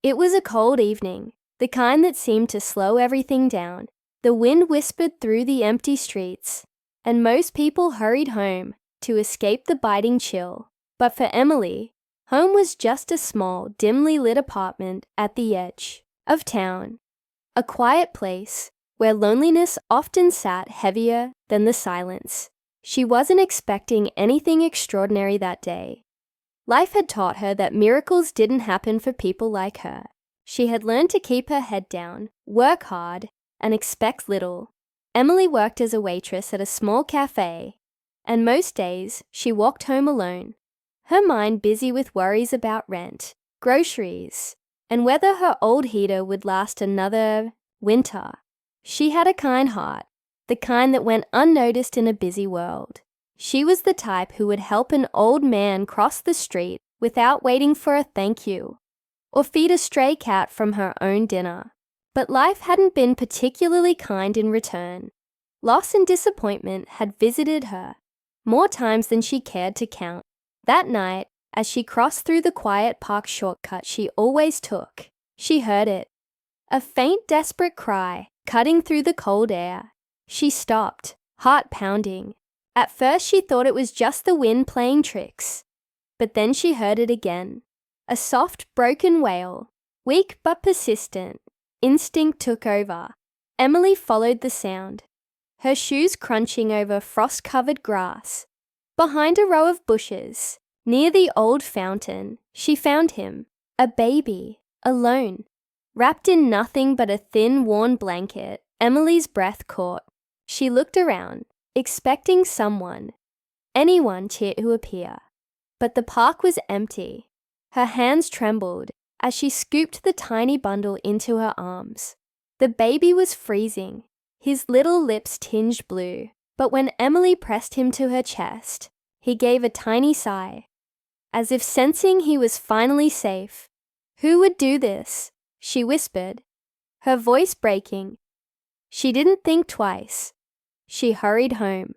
It was a cold evening, the kind that seemed to slow everything down. The wind whispered through the empty streets, and most people hurried home to escape the biting chill. But for Emily, home was just a small, dimly lit apartment at the edge of town, a quiet place where loneliness often sat heavier than the silence. She wasn't expecting anything extraordinary that day. Life had taught her that miracles didn't happen for people like her. She had learned to keep her head down, work hard, and expect little. Emily worked as a waitress at a small cafe, and most days she walked home alone, her mind busy with worries about rent, groceries, and whether her old heater would last another winter. She had a kind heart, the kind that went unnoticed in a busy world. She was the type who would help an old man cross the street without waiting for a thank you, or feed a stray cat from her own dinner. But life hadn't been particularly kind in return. Loss and disappointment had visited her, more times than she cared to count. That night, as she crossed through the quiet park shortcut she always took, she heard it. A faint, desperate cry cutting through the cold air. She stopped, heart pounding. At first she thought it was just the wind playing tricks, but then she heard it again. A soft, broken wail, weak but persistent. Instinct took over. Emily followed the sound, her shoes crunching over frost-covered grass. Behind a row of bushes, near the old fountain, she found him, a baby, alone. Wrapped in nothing but a thin, worn blanket, Emily's breath caught. She looked around, expecting someone, anyone to appear. But the park was empty. Her hands trembled as she scooped the tiny bundle into her arms. The baby was freezing, his little lips tinged blue. But when Emily pressed him to her chest, he gave a tiny sigh, as if sensing he was finally safe. "Who would do this?" she whispered, her voice breaking. She didn't think twice. She hurried home,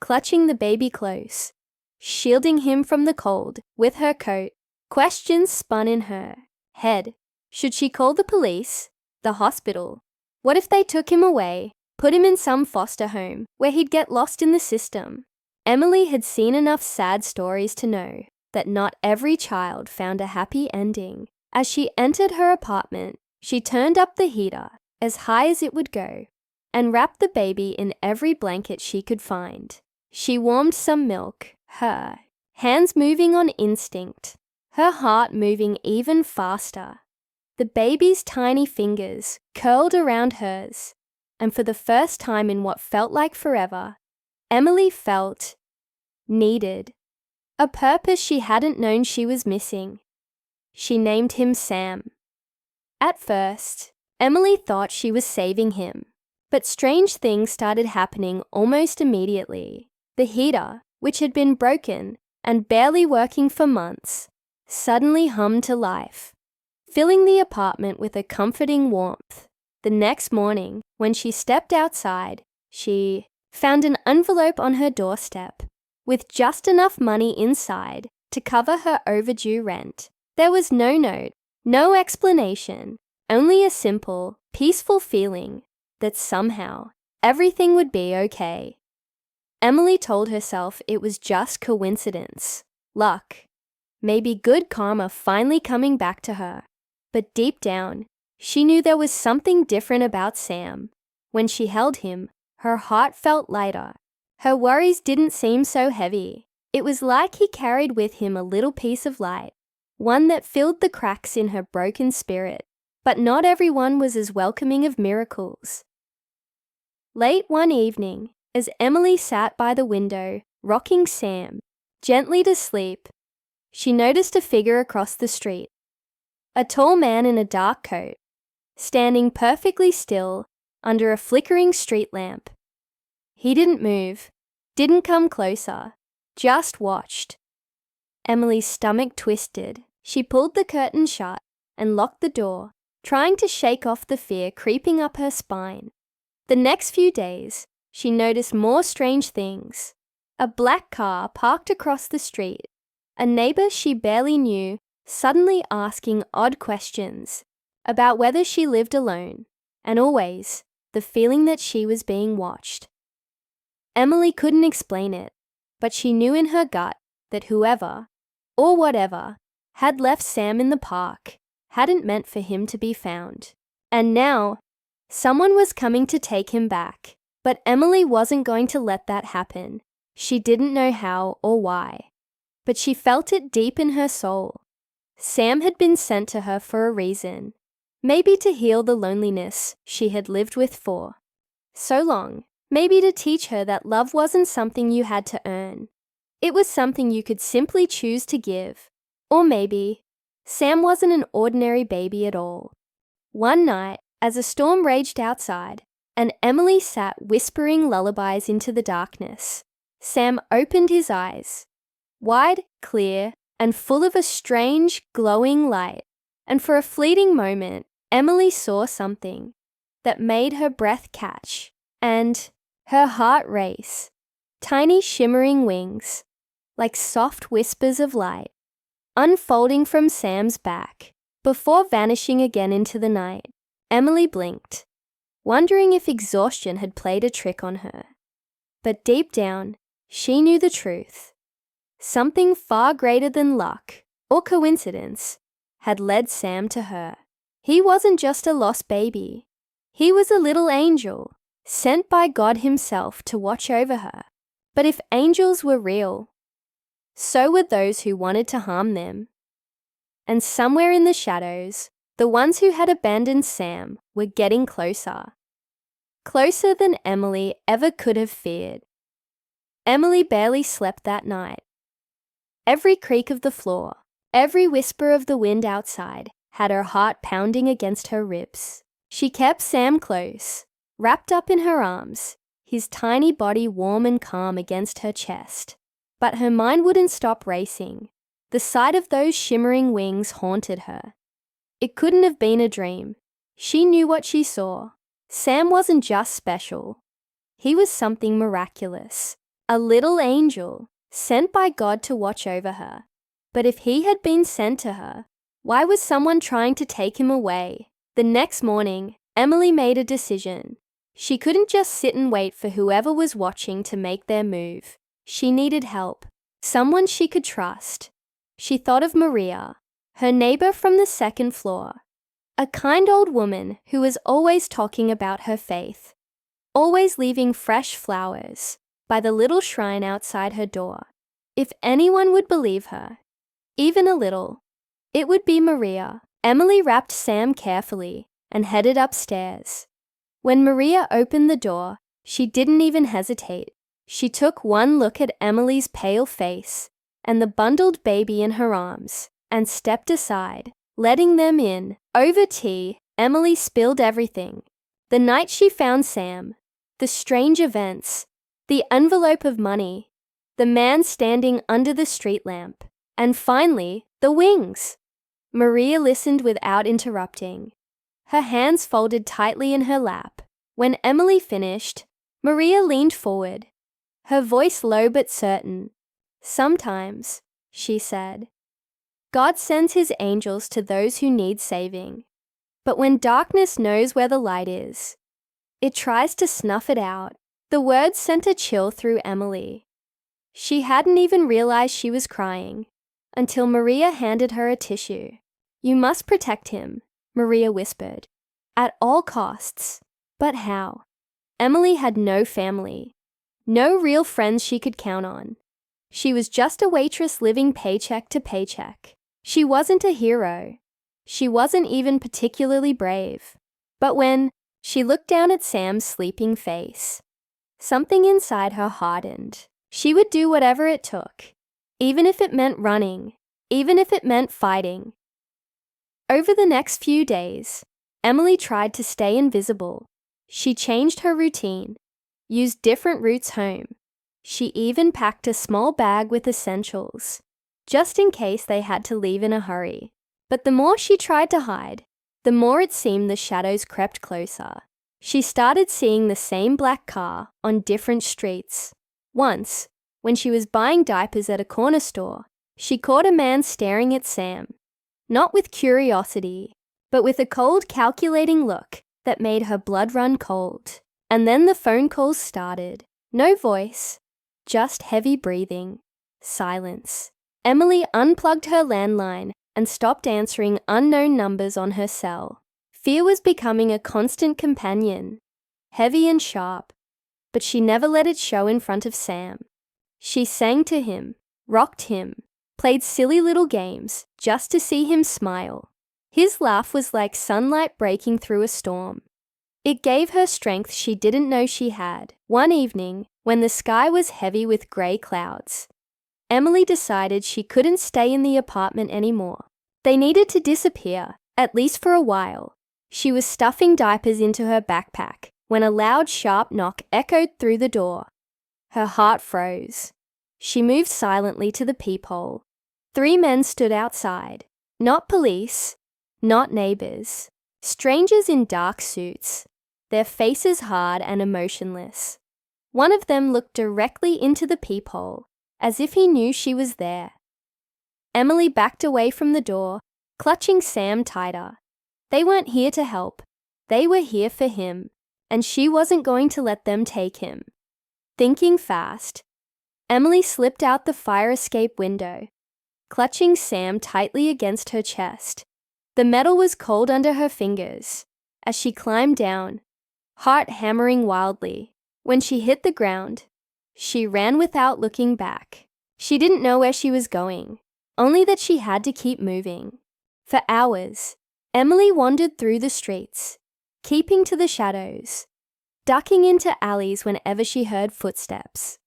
clutching the baby close, shielding him from the cold with her coat. Questions spun in her head. Should she call the police? The hospital? What if they took him away, put him in some foster home where he'd get lost in the system? Emily had seen enough sad stories to know that not every child found a happy ending. As she entered her apartment, she turned up the heater as high as it would go and wrapped the baby in every blanket she could find. She warmed some milk, her hands moving on instinct, her heart moving even faster. The baby's tiny fingers curled around hers, and for the first time in what felt like forever, Emily felt needed, a purpose she hadn't known she was missing. She named him Sam. At first, Emily thought she was saving him, but strange things started happening almost immediately. The heater, which had been broken and barely working for months, suddenly hummed to life, filling the apartment with a comforting warmth. The next morning, when she stepped outside, she found an envelope on her doorstep with just enough money inside to cover her overdue rent. There was no note, no explanation, only a simple, peaceful feeling that somehow everything would be okay. Emily told herself it was just coincidence, luck, maybe good karma finally coming back to her. But deep down, she knew there was something different about Sam. When she held him, her heart felt lighter. Her worries didn't seem so heavy. It was like he carried with him a little piece of light, one that filled the cracks in her broken spirit. But not everyone was as welcoming of miracles. Late one evening, as Emily sat by the window, rocking Sam gently to sleep, she noticed a figure across the street. A tall man in a dark coat, standing perfectly still under a flickering street lamp. He didn't move, didn't come closer, just watched. Emily's stomach twisted. She pulled the curtain shut and locked the door, trying to shake off the fear creeping up her spine. The next few days, she noticed more strange things. A black car parked across the street. A neighbor she barely knew suddenly asking odd questions about whether she lived alone, and always the feeling that she was being watched. Emily couldn't explain it, but she knew in her gut that whoever, or whatever, had left Sam in the park hadn't meant for him to be found. And now, someone was coming to take him back. But Emily wasn't going to let that happen. She didn't know how or why, but she felt it deep in her soul. Sam had been sent to her for a reason, maybe to heal the loneliness she had lived with for so long, maybe to teach her that love wasn't something you had to earn. It was something you could simply choose to give. Or maybe Sam wasn't an ordinary baby at all. One night, as a storm raged outside, and Emily sat whispering lullabies into the darkness, Sam opened his eyes, wide, clear, and full of a strange, glowing light. And for a fleeting moment, Emily saw something that made her breath catch and her heart race. Tiny shimmering wings, like soft whispers of light, unfolding from Sam's back. Before vanishing again into the night, Emily blinked, wondering if exhaustion had played a trick on her. But deep down, she knew the truth. Something far greater than luck or coincidence had led Sam to her. He wasn't just a lost baby. He was a little angel, sent by God himself to watch over her. But if angels were real, so were those who wanted to harm them. And somewhere in the shadows, the ones who had abandoned Sam were getting closer. Closer than Emily ever could have feared. Emily barely slept that night. Every creak of the floor, every whisper of the wind outside had her heart pounding against her ribs. She kept Sam close, wrapped up in her arms, his tiny body warm and calm against her chest. But her mind wouldn't stop racing. The sight of those shimmering wings haunted her. It couldn't have been a dream. She knew what she saw. Sam wasn't just special. He was something miraculous. A little angel, sent by God to watch over her. But if he had been sent to her, why was someone trying to take him away? The next morning, Emily made a decision. She couldn't just sit and wait for whoever was watching to make their move. She needed help. Someone she could trust. She thought of Maria, her neighbor from the second floor. A kind old woman who was always talking about her faith, always leaving fresh flowers by the little shrine outside her door. If anyone would believe her, even a little, it would be Maria. Emily wrapped Sam carefully and headed upstairs. When Maria opened the door, she didn't even hesitate. She took one look at Emily's pale face and the bundled baby in her arms and stepped aside, letting them in. Over tea, Emily spilled everything. The night she found Sam, the strange events, the envelope of money, the man standing under the street lamp, and finally, the wings. Maria listened without interrupting, her hands folded tightly in her lap. When Emily finished, Maria leaned forward, her voice low but certain. "Sometimes," she said, "God sends his angels to those who need saving. But when darkness knows where the light is, it tries to snuff it out." The words sent a chill through Emily. She hadn't even realized she was crying until Maria handed her a tissue. "You must protect him," Maria whispered, "at all costs." But how? Emily had no family, no real friends she could count on. She was just a waitress living paycheck to paycheck. She wasn't a hero. She wasn't even particularly brave. But when she looked down at Sam's sleeping face, something inside her hardened. She would do whatever it took, even if it meant running, even if it meant fighting. Over the next few days, Emily tried to stay invisible. She changed her routine, used different routes home. She even packed a small bag with essentials, just in case they had to leave in a hurry. But the more she tried to hide, the more it seemed the shadows crept closer. She started seeing the same black car on different streets. Once, when she was buying diapers at a corner store, she caught a man staring at Sam. not with curiosity, but with a cold, calculating look that made her blood run cold. And then the phone calls started. No voice, just heavy breathing, silence. Emily unplugged her landline and stopped answering unknown numbers on her cell. Fear was becoming a constant companion, heavy and sharp, but she never let it show in front of Sam. She sang to him, rocked him, played silly little games just to see him smile. His laugh was like sunlight breaking through a storm. It gave her strength she didn't know she had. One evening, when the sky was heavy with grey clouds, Emily decided she couldn't stay in the apartment anymore. They needed to disappear, at least for a while. She was stuffing diapers into her backpack when a loud, sharp knock echoed through the door. Her heart froze. She moved silently to the peephole. 3 men stood outside. Not police, not neighbors. Strangers in dark suits, their faces hard and emotionless. One of them looked directly into the peephole, as if he knew she was there. Emily backed away from the door, clutching Sam tighter. They weren't here to help. They were here for him, and she wasn't going to let them take him. Thinking fast, Emily slipped out the fire escape window, clutching Sam tightly against her chest. The metal was cold under her fingers as she climbed down, heart hammering wildly. When she hit the ground, she ran without looking back. She didn't know where she was going, only that she had to keep moving. For hours, Emily wandered through the streets, keeping to the shadows, ducking into alleys whenever she heard footsteps.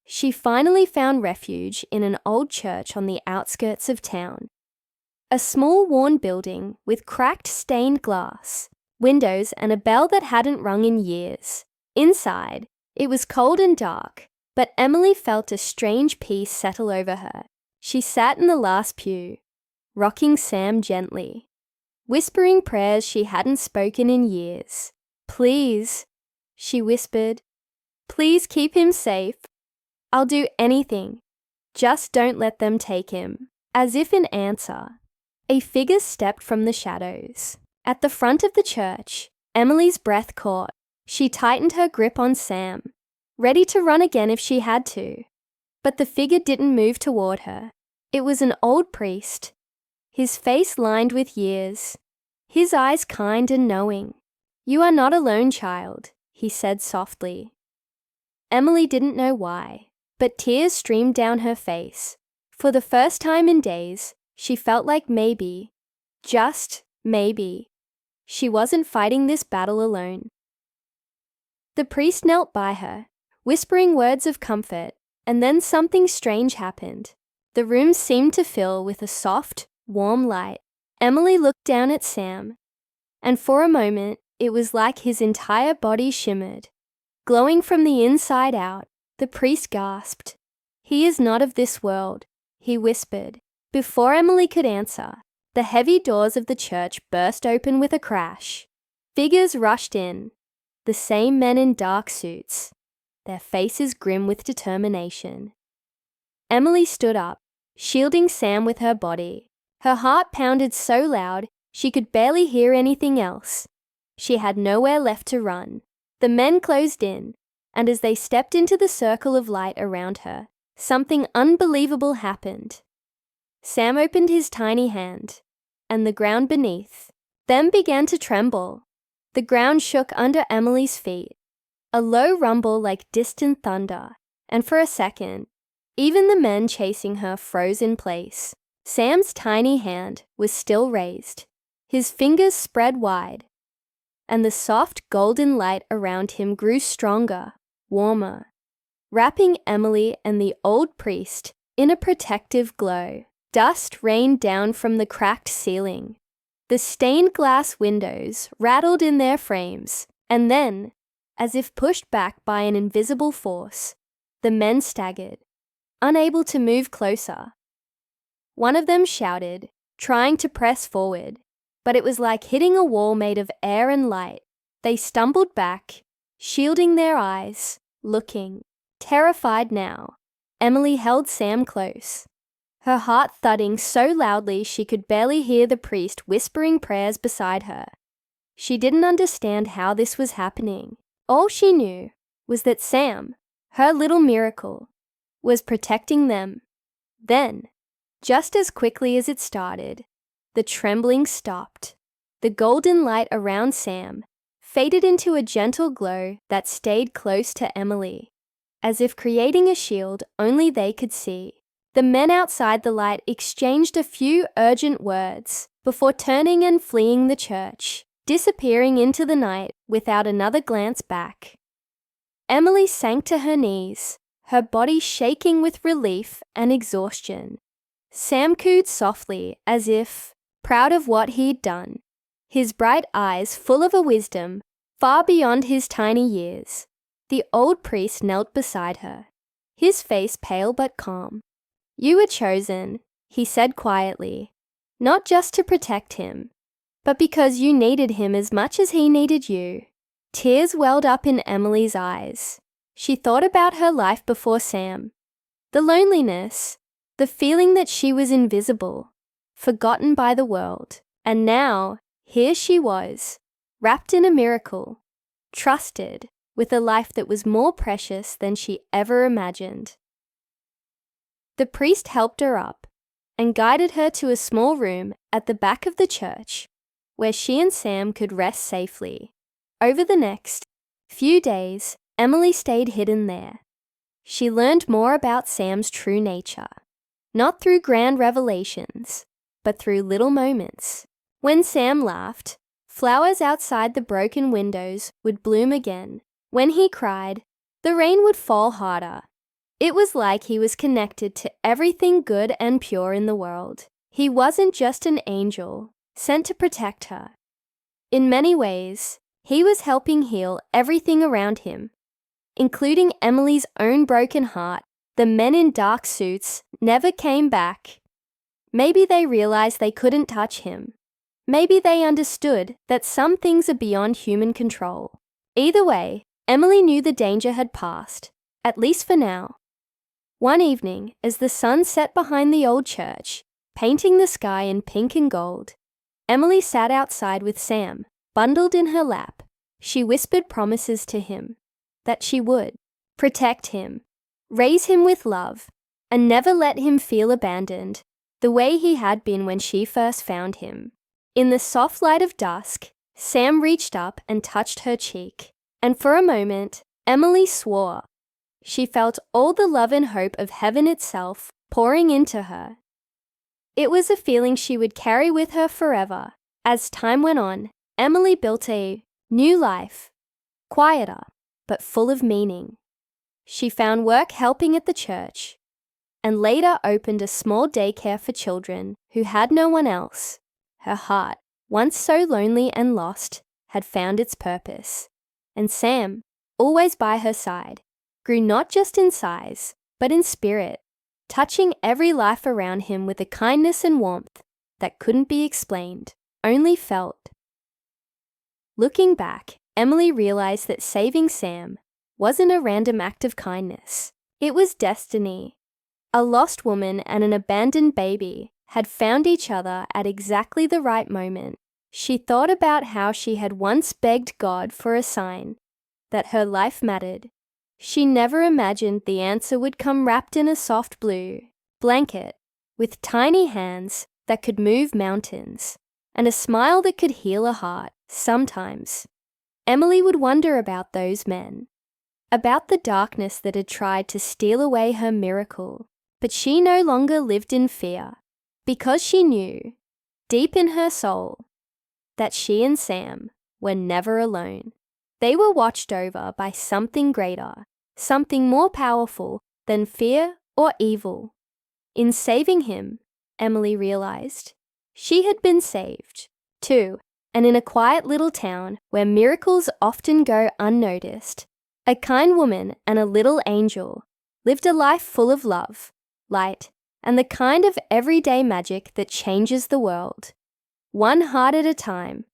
She finally found refuge in an old church on the outskirts of town. A small worn building with cracked stained glass, windows and a bell that hadn't rung in years. Inside, it was cold and dark, but Emily felt a strange peace settle over her. She sat in the last pew, rocking Sam gently, whispering prayers she hadn't spoken in years. "Please," she whispered, "please keep him safe. I'll do anything. Just don't let them take him." As if in answer, a figure stepped from the shadows. At the front of the church, Emily's breath caught. She tightened her grip on Sam, ready to run again if she had to. But the figure didn't move toward her. It was an old priest, his face lined with years, his eyes kind and knowing. "You are not alone, child," he said softly. Emily didn't know why, but tears streamed down her face. For the first time in days, she felt like maybe, just maybe, she wasn't fighting this battle alone. The priest knelt by her, whispering words of comfort, and then something strange happened. The room seemed to fill with a soft, warm light. Emily looked down at Sam, and for a moment, it was like his entire body shimmered. Glowing from the inside out, the priest gasped. "He is not of this world," he whispered. Before Emily could answer, the heavy doors of the church burst open with a crash. Figures rushed in, the same men in dark suits, their faces grim with determination. Emily stood up, shielding Sam with her body. Her heart pounded so loud she could barely hear anything else. She had nowhere left to run. The men closed in, and as they stepped into the circle of light around her, something unbelievable happened. Sam opened his tiny hand, and the ground beneath them began to tremble. The ground shook under Emily's feet, a low rumble like distant thunder, and for a second, even the men chasing her froze in place. Sam's tiny hand was still raised, his fingers spread wide, and the soft golden light around him grew stronger, warmer, wrapping Emily and the old priest in a protective glow. Dust rained down from the cracked ceiling. The stained glass windows rattled in their frames, and then, as if pushed back by an invisible force, the men staggered, unable to move closer. One of them shouted, trying to press forward, but it was like hitting a wall made of air and light. They stumbled back, shielding their eyes, looking. Terrified now, Emily held Sam close, her heart thudding so loudly she could barely hear the priest whispering prayers beside her. She didn't understand how this was happening. All she knew was that Sam, her little miracle, was protecting them. Then, just as quickly as it started, the trembling stopped. The golden light around Sam faded into a gentle glow that stayed close to Emily, as if creating a shield only they could see. The men outside the light exchanged a few urgent words before turning and fleeing the church, disappearing into the night without another glance back. Emily sank to her knees, her body shaking with relief and exhaustion. Sam cooed softly as if proud of what he'd done, his bright eyes full of a wisdom far beyond his tiny years. The old priest knelt beside her, his face pale but calm. "You were chosen," he said quietly, "not just to protect him, but because you needed him as much as he needed you." Tears welled up in Emily's eyes. She thought about her life before Sam, the loneliness, the feeling that she was invisible, forgotten by the world. And now, here she was, wrapped in a miracle, trusted with a life that was more precious than she ever imagined. The priest helped her up and guided her to a small room at the back of the church where she and Sam could rest safely. Over the next few days, Emily stayed hidden there. She learned more about Sam's true nature, not through grand revelations, but through little moments. When Sam laughed, flowers outside the broken windows would bloom again. When he cried, the rain would fall harder. It was like he was connected to everything good and pure in the world. He wasn't just an angel sent to protect her. In many ways, he was helping heal everything around him, including Emily's own broken heart. The men in dark suits never came back. Maybe they realized they couldn't touch him. Maybe they understood that some things are beyond human control. Either way, Emily knew the danger had passed, at least for now. One evening, as the sun set behind the old church, painting the sky in pink and gold, Emily sat outside with Sam, bundled in her lap. She whispered promises to him, that she would protect him, raise him with love, and never let him feel abandoned, the way he had been when she first found him. In the soft light of dusk, Sam reached up and touched her cheek, and for a moment, Emily swore. She felt all the love and hope of heaven itself pouring into her. It was a feeling she would carry with her forever. As time went on, Emily built a new life, quieter, but full of meaning. She found work helping at the church, and later opened a small daycare for children who had no one else. Her heart, once so lonely and lost, had found its purpose. And Sam, always by her side, grew not just in size, but in spirit, touching every life around him with a kindness and warmth that couldn't be explained, only felt. Looking back, Emily realized that saving Sam wasn't a random act of kindness. It was destiny. A lost woman and an abandoned baby had found each other at exactly the right moment. She thought about how she had once begged God for a sign that her life mattered. She never imagined the answer would come wrapped in a soft blue blanket with tiny hands that could move mountains and a smile that could heal a heart. Sometimes, Emily would wonder about those men, about the darkness that had tried to steal away her miracle. But she no longer lived in fear, because she knew, deep in her soul, that she and Sam were never alone. They were watched over by something greater, something more powerful than fear or evil. In saving him, Emily realized, she had been saved, too, and in a quiet little town where miracles often go unnoticed, a kind woman and a little angel lived a life full of love, light, and the kind of everyday magic that changes the world. One heart at a time,